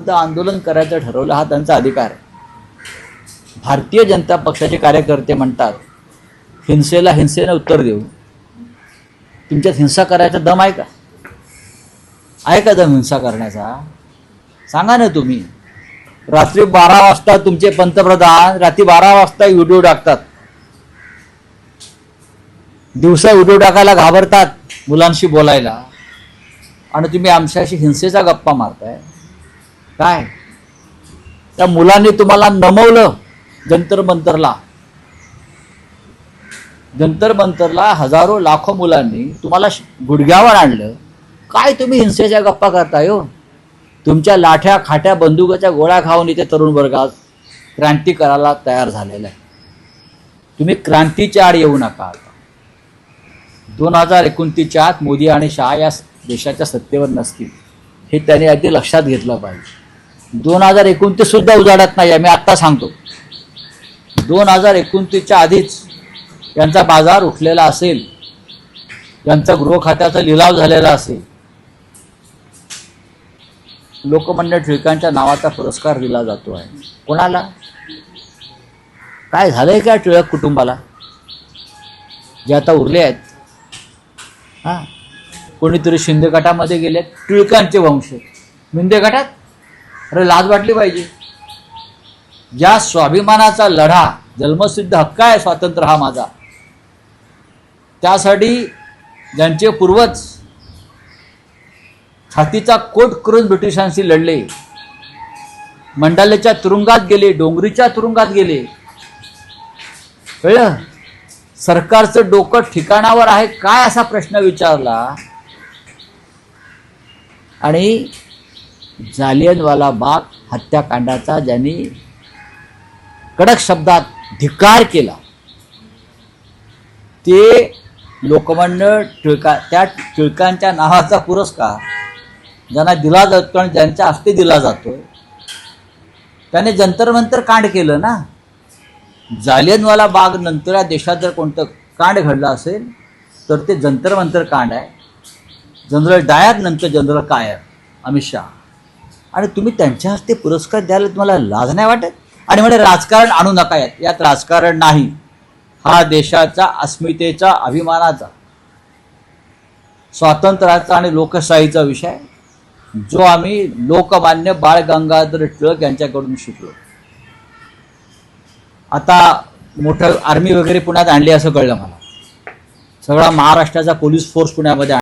आंदोलन करायचं ठरवलं हा त्यांचा अधिकार आहे. भारतीय जनता पक्षाचे कार्यकर्ते म्हणतात हिंसेला हिंसेने उत्तर देऊ. तुमच्यात हिंसा करायचा दम आहे का? आहे का दम हिंसा करण्याचा? सांगा ना तुम्ही. रात्री 12 वाजता तुमचे पंतप्रधान रात्री 12 वाजता व्हिडिओ टाकतात. दिवसा व्हिडिओ टाकायला घाबरतात मुलांशी बोलायला, आणि तुम्ही आमच्याशी हिंसेचा गप्पा मारताय. काय त्या मुलांनी तुम्हाला नमवलं जंतर मंतरला हजारो लाखो मुलांनी तुम्हाला गुडघ्यावर आणलं. काय तुम्ही हिंसेच्या गप्पा करताय हो? तुमच्या लाठ्या खाट्या बंदुकाच्या गोळ्या खाऊन इथे तरुण वर्ग आज क्रांती करायला तयार झालेला आहे. तुम्ही क्रांतीच्या आड येऊ नका. 2029च्या आत मोदी आणि शहा या देशाच्या सत्तेवर नसतील हे त्यांनी आधी लक्षात घेतलं पाहिजे. 2029 सुद्धा उजाडत नाही मी आत्ता सांगतो. 2029च्या आधीच यांचा बाजार उठलेला असेल, यांचा गृह खात्याचा लिलाव झालेला असेल. लोकमान्य टिळकांच्या नावाचा पुरस्कार दिला जातो आहे. कोणाला? काय झालंय का टिळक कुटुंबाला जे आता उरले आहेत? हां, कोणीतरी शिंदे गटामध्ये गेले, टिळकांचे वंश शिंदे गटात. अरे लाज वाटली पाहिजे. ज्या स्वाभिमानाचा लढा, जन्मसिद्ध हक्क आहे स्वातंत्र्य हा माझा, त्यासाठी ज्यांचे पूर्वज छातीचा कोट करून ब्रिटिशांशी लढले, मंडालेच्या तुरुंगात गेले, डोंगरीच्या तुरुंगात गेले. कळलं? सरकारचं डोकं ठिकाणावर आहे काय असा प्रश्न विचारला, आणि जालियनवाला बाग हत्याकांडाचा ज्यांनी कडक शब्दात धिक्कार केला ते लोकमान्य त्या टिळकांच्या नावाचा पुरस्कार ज्यांना दिला जातो आणि ज्यांच्या हस्ते दिला जातो त्याने जंतर मंतर कांड केलं ना. जालियनवाला बाग नंतर या देशात जर कोणतं कांड घडलं असेल तर ते जंतर मंतर कांड आहे. जनरल डायर नंतर जनरल कायर अमित शहा, आणि तुम्ही त्यांच्या हस्ते पुरस्कार द्यायला तुम्हाला लाज नाही वाटत? आणि म्हणजे राजकारण आणू नका यात राजकारण नाही. हा देशाचा अस्मितेचा, अभिमानाचा, स्वातंत्र्याचा आणि लोकशाहीचा विषय जो आम्ही लोकमान्य बाळ गंगाधर टिळक यांच्याकडून शिकलो. आता मोठं आर्मी वगैरे पुण्यात आणली असं कळलं मला. सगळा महाराष्ट्राचा पोलीस फोर्स पुण्यामध्ये